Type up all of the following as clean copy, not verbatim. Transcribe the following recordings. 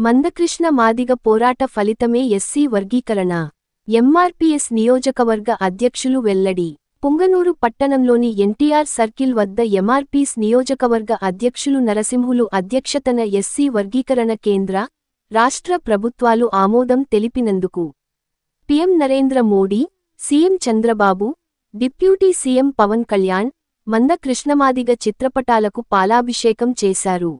మందకృష్ణ మాదిగ పోరాట ఫలితమే ఎస్సీ వర్గీకరణ. ఎంఆర్పీఎస్ నియోజకవర్గ అధ్యక్షులు వెల్లడి. పుంగనూరు పట్టణంలోని ఎన్టీఆర్ సర్కిల్ వద్ద ఎంఆర్పీఎస్ నియోజకవర్గ అధ్యక్షులు నరసింహులు అధ్యక్షతన ఎస్సీ వర్గీకరణ కేంద్ర, రాష్ట్ర ప్రభుత్వాలు ఆమోదం తెలిపినందుకు PM Narendra Modi, CM Chandrababu, deputy CM Pawan Kalyan, Manda Krishna Madiga చిత్రపటాలకు పాలాభిషేకం చేశారు.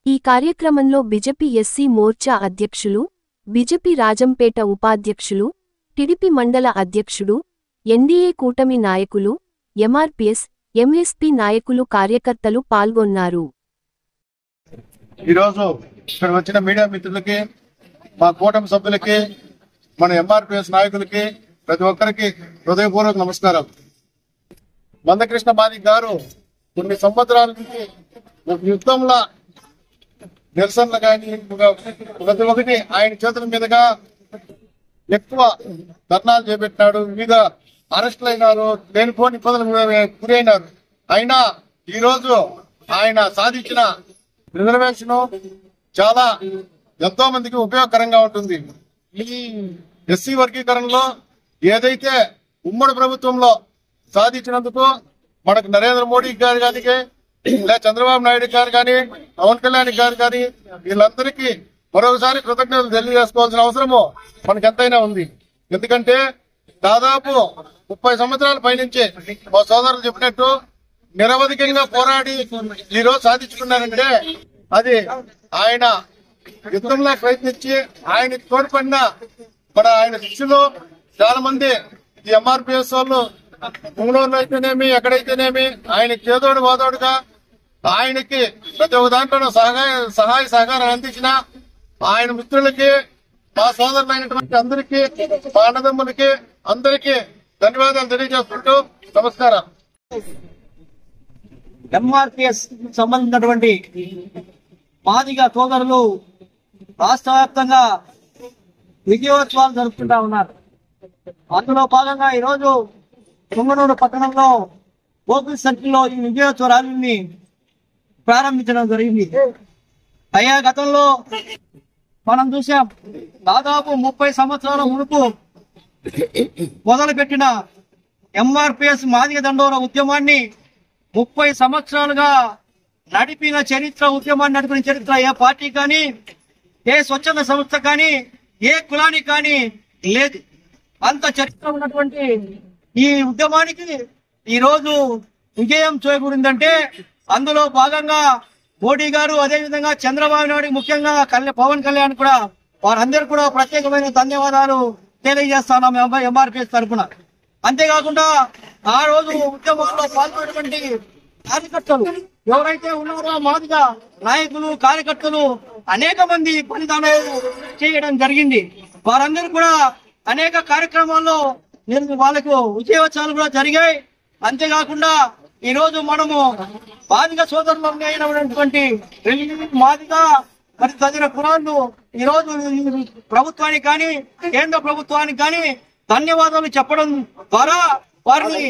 ఈ కార్యక్రమంలో బీజేపీ ఎస్సీ మోర్చా అధ్యక్షులు, బీజేపీ రాజంపేట ఉపాధ్యక్షులు, టీడీపీ మండల అధ్యక్షుడు, ఎన్డీఏ కూటమి నాయకులు, ఎంఆర్పీఎస్, ఎంఎస్పీ నాయకులు, కార్యకర్తలు పాల్గొన్నారు. ఈరోజు ఇక్కడ వచ్చిన మీడియా మిత్రులకి, మా కూటమి సభ్యులకి, మన ఎంఆర్పీఎస్ నాయకులకి, ప్రతి ఒక్కరికి హృదయపూర్వక నమస్కారం. మందకృష్ణ మాదిగ గారు కొన్ని సంవత్సరాల నుంచి యుద్ధంలో నిరసనలు కానీ ప్రతి ఒక్కటి ఆయన చేతుల మీదుగా ఎక్కువ ధర్నాలు చేపట్టినాడు. వివిధ అరెస్టులు అయినారు, లేనిపోని ఇబ్బందులు గురైనారు. అయినా ఈరోజు ఆయన సాధించిన రిజర్వేషన్ చాలా ఎంతో మందికి ఉపయోగకరంగా ఉంటుంది. ఈ ఎస్సీ వర్గీకరణలో ఏదైతే ఉమ్మడి ప్రభుత్వంలో సాధించినందుకు మనకు నరేంద్ర మోడీ గారు కానీ, లేదా చంద్రబాబు నాయుడు గారు కానీ, పవన్ కళ్యాణ్ గారు కానీ, వీళ్ళందరికీ మరొకసారి కృతజ్ఞతలు తెలియజేసుకోవాల్సిన అవసరము మనకు ఎంతైనా ఉంది. ఎందుకంటే దాదాపు 30 సంవత్సరాల పైనుంచి మా సోదరులు చెప్పినట్టు నిరవధికంగా పోరాడి ఈ రోజు సాధించుకున్నారంటే అది ఆయన యుద్ధంలో ప్రయత్నించి ఆయన తోడ్పడిన ఆయన శిష్యులు చాలా మంది ఎంఆర్పీఎస్ వాళ్ళు పుంగనూరులో అయితేనేమి, ఎక్కడైతేనేమి ఆయన చేదోడు వాదోడుగా ఆయనకి ప్రతి ఒక్క దాంట్లో సహాయ సహకారం అందించిన ఆయన మిత్రులకి, మా సోదరులైనటువంటి అందరికీ, మా అన్నదమ్ములకి అందరికీ ధన్యవాదాలు తెలియజేసుకుంటూ నమస్కారం. ఎంఆర్పీఎస్ సంబంధించినటువంటి మాదిగ సోదరులు రాష్ట్ర వ్యాప్తంగా విజయోత్సవాలు జరుపుకుంటా ఉన్నారు. అందులో భాగంగా ఈరోజు పుంగనూరు పట్టణంలో ఓపెన్ సర్కిల్లో ఈ విజయోత్సవ ర్యాలీని ప్రారంభించడం జరిగింది. అయ్యా గతంలో మనం చూసాం, దాదాపు 30 సంవత్సరాల మునుపు మొదలుపెట్టిన ఎంఆర్పీఎస్ మాదిగ దండోర ఉద్యమాన్ని 30 సంవత్సరాలుగా నడిపిన చరిత్ర, ఉద్యమాన్ని నడిపిన చరిత్ర ఏ పార్టీ కానీ, ఏ స్వచ్ఛంద సంస్థ కానీ, ఏ కులానికి కానీ లేదు. అంత చరిత్ర ఉన్నటువంటి ఈ ఉద్యమానికి ఈ రోజు విజయం చేకూరిందంటే అందులో భాగంగా మోడీ గారు, అదేవిధంగా చంద్రబాబు నాయుడు, ముఖ్యంగా పవన్ కళ్యాణ్ కూడా, వారందరూ కూడా ప్రత్యేకమైన ధన్యవాదాలు తెలియజేస్తున్నాం ఎంఆర్పీఎస్ తరఫున. అంతేకాకుండా ఆ రోజు ఉద్యమంలో పాల్గొన్నటువంటి కార్యకర్తలు ఎవరైతే ఉన్నారో, మాదిగ నాయకులు, కార్యకర్తలు అనేక మంది బలిదానాలు చేయడం జరిగింది. వారందరూ కూడా అనేక కార్యక్రమాల్లో వాళ్ళకు విజయోత్సవాలు కూడా జరిగాయి. అంతేకాకుండా ఈ రోజు మనము మాదిగ సోదరులు అయినటువంటి మాదిగ మరి తదిన కులాలు ఈ రోజు ప్రభుత్వానికి కానీ, కేంద్ర ప్రభుత్వానికి కానీ ధన్యవాదాలు చెప్పడం ద్వారా వారిని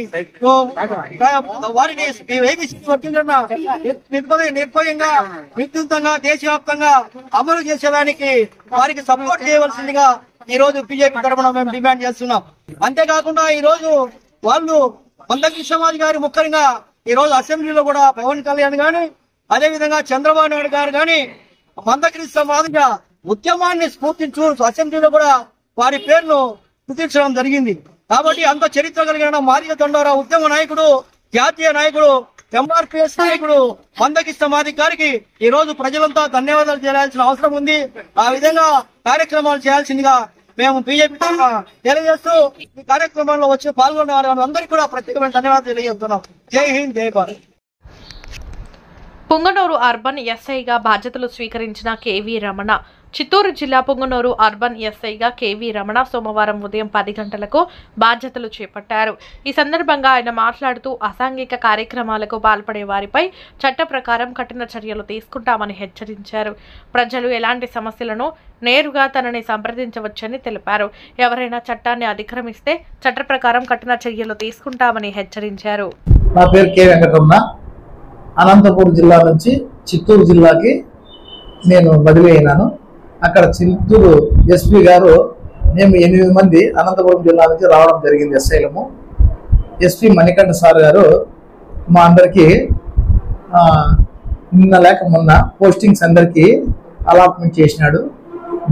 నిర్భయంగా, విస్తృతంగా, దేశవ్యాప్తంగా అమలు చేసేదానికి వారికి సపోర్ట్ చేయవలసిందిగా ఈ రోజు బీజేపీ తరఫున మేము డిమాండ్ చేస్తున్నాం. అంతేకాకుండా ఈ రోజు వాళ్ళు మందకృష్ణ మాదిగ గారి ముఖ్యంగా ఈ రోజు అసెంబ్లీలో కూడా పవన్ కళ్యాణ్ గాని, అదేవిధంగా చంద్రబాబు నాయుడు గారు గాని మందకృష్ణ మాదిగ ఉద్యమాన్ని స్ఫూర్తించు అసెంబ్లీలో కూడా వారి పేర్లు గుర్తించడం జరిగింది. కాబట్టి అంత చరిత్ర కలిగిన మాదిగ దండోర ఉద్యమ నాయకుడు, జాతీయ నాయకుడు, ఎంఆర్పీఎస్ నాయకుడు మందకృష్ణ మాదిగ గారికి ఈ రోజు ప్రజలంతా ధన్యవాదాలు చేయాల్సిన అవసరం ఉంది. ఆ విధంగా కార్యక్రమాలు చేయాల్సిందిగా మేము బీజేపీ తెలియజేస్తూ ఈ కార్యక్రమంలో వచ్చి పాల్గొన్న వారందరికీ కూడా ప్రత్యేకమైన ధన్యవాదాలు తెలియజేస్తున్నాం. జై హింద్, జై భారత్. పుంగనూరు అర్బన్ ఎస్ఐగా బాధ్యతలు స్వీకరించిన కేవీ రమణ. చిత్తూరు జిల్లా పుంగనూరు అర్బన్ ఎస్ఐగా కేవీ రమణ సోమవారం ఉదయం 10 గంటలకు బాధ్యతలు చేపట్టారు. ఈ సందర్భంగా ఆయన మాట్లాడుతూ అసాంఘిక కార్యక్రమాలకు పాల్పడే వారిపై చట్ట ప్రకారం కఠిన చర్యలు తీసుకుంటామని హెచ్చరించారు. ప్రజలు ఎలాంటి సమస్యలను నేరుగా తనని సంప్రదించవచ్చని తెలిపారు. ఎవరైనా చట్టాన్ని అతిక్రమిస్తే చట్ట ప్రకారం కఠిన చర్యలు తీసుకుంటామని హెచ్చరించారు. నా పేరు కె వెంకటరమణ. అనంతపురం జిల్లా నుంచి చిత్తూరు జిల్లాకి నేను బదిలీ అయినాను. అక్కడ చిత్తూరు ఎస్పీ గారు మేము 8 మంది అనంతపురం జిల్లా నుంచి రావడం జరిగింది ఎస్ఐలము. ఎస్పీ మణికంఠ సార్ గారు మా అందరికీ నిన్న లేక మొన్న పోస్టింగ్స్ అందరికీ అలాట్మెంట్ చేసినాడు.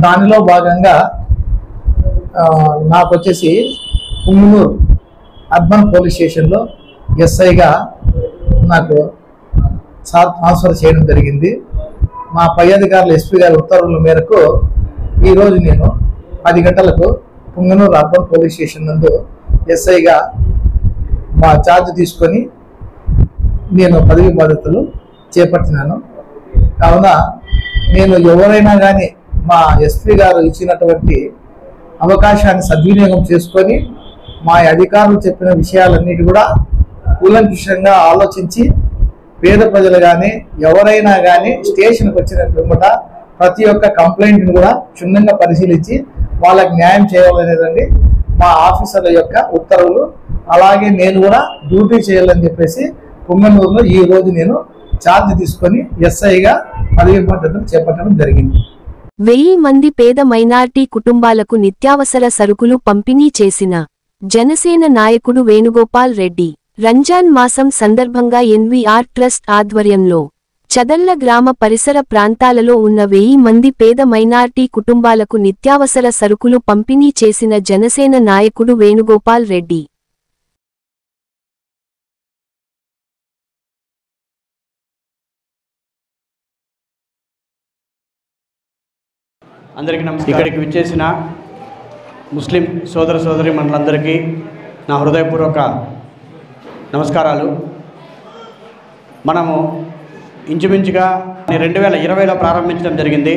దానిలో భాగంగా నాకు వచ్చేసి పుంగనూరు అర్బన్ పోలీస్ స్టేషన్లో ఎస్ఐగా నాకు ట్రాన్స్ఫర్ చేయడం జరిగింది. మా పై అధికారులు ఎస్పీ గారి ఉత్తర్వుల మేరకు ఈరోజు నేను 10 గంటలకు పుంగనూరు అర్బన్ పోలీస్ స్టేషన్ నందు ఎస్ఐగా మా ఛార్జ్ తీసుకొని నేను పదవి బాధ్యతలు చేపట్టినాను. కావున నేను ఎవరైనా కానీ మా ఎస్పీ గారు ఇచ్చినటువంటి అవకాశాన్ని సద్వినియోగం చేసుకొని మా అధికారులు చెప్పిన విషయాలన్నిటి కూడా కూలంకుషంగా ఆలోచించి పేద ప్రజలు కానీ ఎవరైనా కానీ స్టేషన్కి వచ్చిన పిమ్మట ప్రతి ఒక్క కంప్లైంట్ని కూడా క్షుణ్ణంగా పరిశీలించి వాళ్ళకి న్యాయం చేయాలనేదండి మా ఆఫీసర్ల యొక్క ఉత్తర్వులు. అలాగే నేను కూడా డ్యూటీ చేయాలని చెప్పేసి పుంగనూరులో ఈ రోజు నేను ఛార్జ్ తీసుకొని ఎస్ఐగా పదవి బాధ్యతలు చేపట్టడం జరిగింది. 1000 మంది పేద మైనార్టీ కుటుంబాలకు నిత్యావసర సరుకులు పంపిణీ చేసిన జనసేన నాయకుడు వేణుగోపాల్ రెడ్డి రంజాన్ మాసం సందర్భంగా ఎన్వీఆర్ ట్రస్ట్ ఆధ్వర్యంలో చదల్ల గ్రామ పరిసర ప్రాంతాలలో ఉన్న 1000 మంది పేద మైనార్టీ కుటుంబాలకు నిత్యావసర సరుకులు పంపిణీ చేసిన జనసేన నాయకుడు వేణుగోపాల్ రెడ్డి. అందరికీ నమస్కారం. ఇక్కడికి విచ్చేసిన ముస్లిం సోదర సోదరి మనులందరికీ నా హృదయపూర్వక నమస్కారాలు. మనము ఇంచుమించుగా 2020లో ప్రారంభించడం జరిగింది.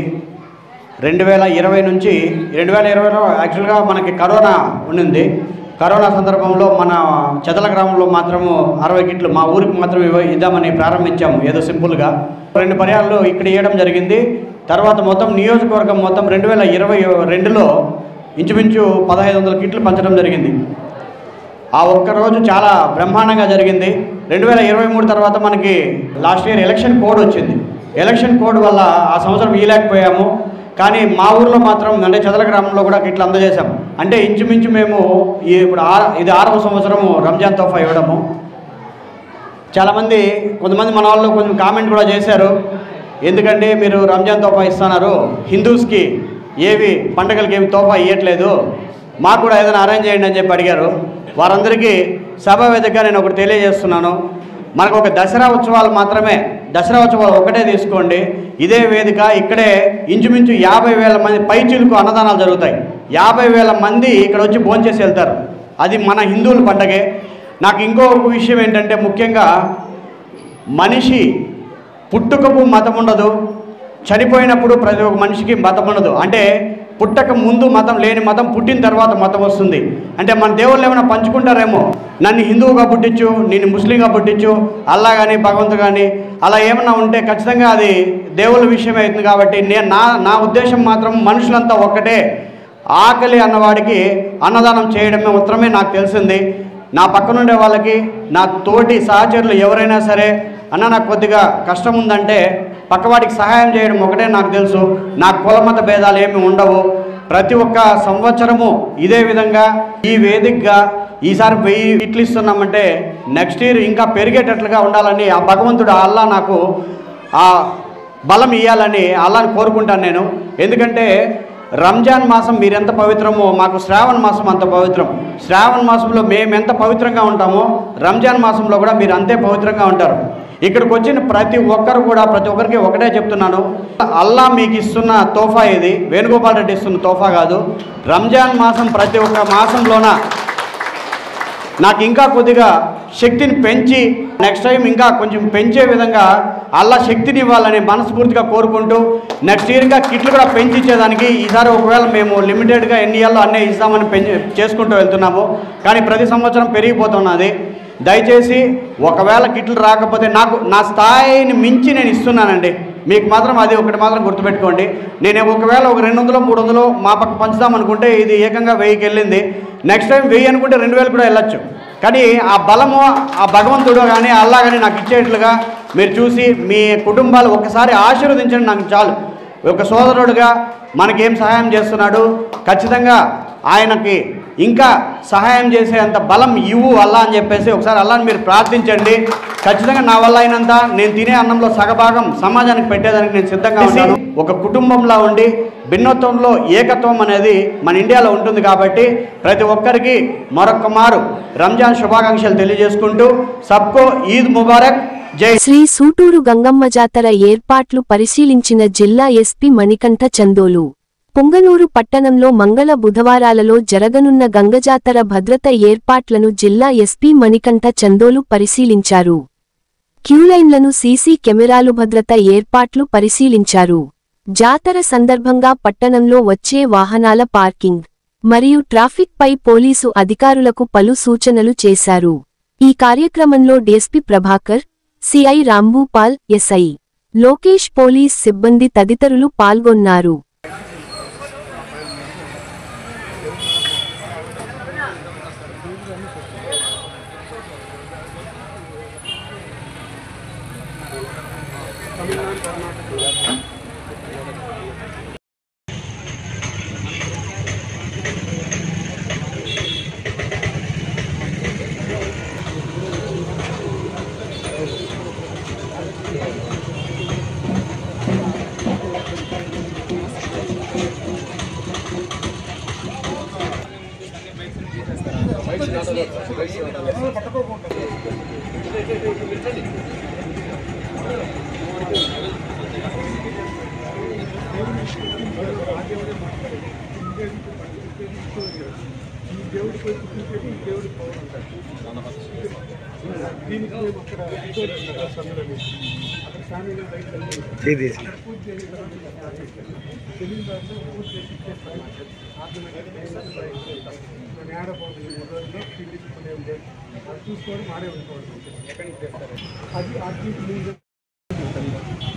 2020 నుంచి 2020లో యాక్చువల్గా మనకి కరోనా ఉండింది. కరోనా సందర్భంలో మన చదల గ్రామంలో మాత్రము 60 కిట్లు మా ఊరికి మాత్రం ఇద్దామని ప్రారంభించాము, ఏదో సింపుల్గా. 2 పర్యాలు ఇక్కడ ఇవ్వడం జరిగింది. తర్వాత మొత్తం నియోజకవర్గం మొత్తం 2022లో ఇంచుమించు 1500 కిట్లు పంచడం జరిగింది. ఆ ఒక్కరోజు చాలా బ్రహ్మాండంగా జరిగింది. 2023 తర్వాత మనకి లాస్ట్ ఇయర్ ఎలక్షన్ కోడ్ వచ్చింది. ఎలక్షన్ కోడ్ వల్ల ఆ సంవత్సరం ఇవ్వలేకపోయాము. కానీ మా ఊర్లో మాత్రం అంటే చదల గ్రామంలో కూడా కిట్లు అందజేశాం. అంటే ఇంచుమించు మేము ఇప్పుడు ఇది 6వ సంవత్సరము రంజాన్ తోఫా ఇవ్వడము. చాలామంది కొంతమంది మన వాళ్ళు కొంచెం కామెంట్ కూడా చేశారు, ఎందుకంటే మీరు రంజాన్ తోఫా ఇస్తున్నారు, హిందూస్కి ఏవి పండగలకి ఏమి తోఫా ఇవ్వట్లేదు, మాకు కూడా ఏదైనా అరేంజ్ చేయండి అని చెప్పి అడిగారు. వారందరికీ సభావేదికగా నేను ఒకటి తెలియజేస్తున్నాను. మనకు ఒక దసరా ఉత్సవాలు మాత్రమే, దసరా ఉత్సవాలు ఒకటే తీసుకోండి, ఇదే వేదిక ఇక్కడే ఇంచుమించు 50,000 మంది పైచిలుకు అన్నదానాలు జరుగుతాయి. 50,000 మంది ఇక్కడ వచ్చి భోంచేసి వెళ్తారు. అది మన హిందువుల పండగే. నాకు ఇంకో విషయం ఏంటంటే, ముఖ్యంగా మనిషి పుట్టుకకు మతం ఉండదు, చనిపోయినప్పుడు ప్రతి ఒక్క మనిషికి మతం ఉండదు. అంటే పుట్టక ముందు మతం లేని మతం, పుట్టిన తర్వాత మతం వస్తుంది. అంటే మన దేవుళ్ళు ఏమైనా పంచుకుంటారేమో, నన్ను హిందువుగా పుట్టించు, నేను ముస్లింగా పుట్టించు, అల్లా కానీ భగవంతు కానీ అలా ఏమన్నా ఉంటే ఖచ్చితంగా అది దేవుళ్ళ విషయం అవుతుంది. కాబట్టి నా ఉద్దేశం మాత్రం మనుషులంతా ఒక్కటే, ఆకలి అన్నవాడికి అన్నదానం చేయడమే ఉత్తరమే నాకు తెలిసింది. నా పక్కనుండే వాళ్ళకి, నా తోటి సహచరులు ఎవరైనా సరే, అన్న నాకు కొద్దిగా కష్టం ఉందంటే పక్కవాడికి సహాయం చేయడం ఒకటే నాకు తెలుసు. నా కులమత భేదాలు ఏమి ఉండవు. ప్రతి ఒక్క సంవత్సరము ఇదే విధంగా ఈ వేదికగా ఈసారి 1000 కిట్లు ఇస్తున్నామంటే నెక్స్ట్ ఇయర్ ఇంకా పెరిగేటట్లుగా ఉండాలని ఆ భగవంతుడు అల్లా నాకు ఆ బలం ఇవ్వాలని అల్లాని కోరుకుంటాను నేను. ఎందుకంటే రంజాన్ మాసం మీరెంత పవిత్రమో మాకు శ్రావణ మాసం అంత పవిత్రం. శ్రావణ మాసంలో మేము ఎంత పవిత్రంగా ఉంటామో రంజాన్ మాసంలో కూడా మీరు అంతే పవిత్రంగా ఉంటారు. ఇక్కడికి వచ్చిన ప్రతి ఒక్కరికి ఒకటే చెప్తున్నాను, అల్లా మీకు ఇస్తున్న తోఫా ఇది, వేణుగోపాల్ రెడ్డి ఇస్తున్న తోఫా కాదు. రంజాన్ మాసం ప్రతి ఒక్క మాసంలోన నాకు ఇంకా కొద్దిగా శక్తిని పెంచి నెక్స్ట్ టైం ఇంకా కొంచెం పెంచే విధంగా అల్లా శక్తిని ఇవ్వాలని మనస్ఫూర్తిగా కోరుకుంటూ నెక్స్ట్ ఇయర్ ఇంకా కిట్లు కూడా పెంచిచ్చేదానికి ఈసారి ఒకవేళ మేము లిమిటెడ్గా ఎన్ని ఇయర్లో అన్నీ ఇస్తామని చేసుకుంటూ వెళ్తున్నాము. కానీ ప్రతి సంవత్సరం పెరిగిపోతున్నది. దయచేసి ఒకవేళ కిట్లు రాకపోతే నా స్థాయిని మించి నేను ఇస్తున్నానండి. మీకు మాత్రం అది ఒకటి మాత్రం గుర్తుపెట్టుకోండి. నేను ఒకవేళ ఒక 200 300 మా పక్క పంచుదామనుకుంటే ఇది ఏకంగా 1000కి వెళ్ళింది. నెక్స్ట్ టైం 1000 అనుకుంటే 2000 కూడా వెళ్ళొచ్చు. కానీ ఆ బలము ఆ భగవంతుడు కానీ అల్లా కానీ నాకు ఇచ్చేట్లుగా మీరు చూసి మీ కుటుంబాలు ఒకసారి ఆశీర్వదించండి నాకు చాలు. ఒక సోదరుడుగా మనకేం సహాయం చేస్తున్నాడు, ఖచ్చితంగా ఆయనకి ఇంకా సహాయం చేసేంత బలం ఇవ్వు అల్లా అని చెప్పేసి ఒకసారి అల్లాని మీరు ప్రార్థించండి. ఖచ్చితంగా నా వల్ల అయినంత నేను తినే అన్నంలో సగభాగం సమాజానికి పెట్టేదానికి నేను సిద్ధంగా ఉన్నాను. ఒక కుటుంబంలో ఉండి భిన్నత్వంలో ఏకత్వం అనేది మన ఇండియాలో ఉంటుంది కాబట్టి ప్రతి ఒక్కరికి మరొక్క మారు రంజాన్ శుభాకాంక్షలు తెలియజేసుకుంటూ సబ్కో ఈద్ ముబారక్. జై శ్రీ సూటూరు గంగమ్మ జాతర ఏర్పాట్లు పరిశీలించిన జిల్లా ఎస్పీ మణికంఠ చందోలు. పుంగనూరు పట్టణంలో మంగళ బుధవారాలలో జరగనున్న గంగజాతర భద్రత ఏర్పాట్లను జిల్లా ఎస్పీ మణికంఠ చందోలు పరిశీలించారు. క్యూలైన్లను సీసీ కెమెరాలు భద్రత ఏర్పాట్లు పరిశీలించారు. జాతర సందర్భంగా పట్టణంలో వచ్చే వాహనాల పార్కింగ్ మరియు ట్రాఫిక్ పై పోలీసు అధికారులకు పలు సూచనలు చేశారు. ఈ కార్యక్రమంలో DSP Prabhakar, CI Rambhupal, SI Lokesh, police సిబ్బంది తదితరులు పాల్గొన్నారు.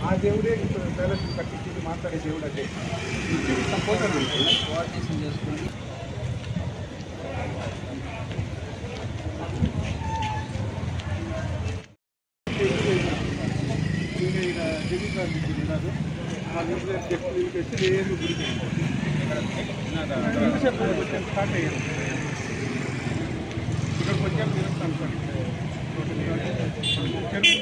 ఆ దేవుడే కట్టించి మాట్లాడే దేవుడు అదే సపోర్ట్ చేసుకుని స్టార్ట్ అయ్యారు. ఇక్కడికి వచ్చాక తెలుస్తాను సార్ చెరువు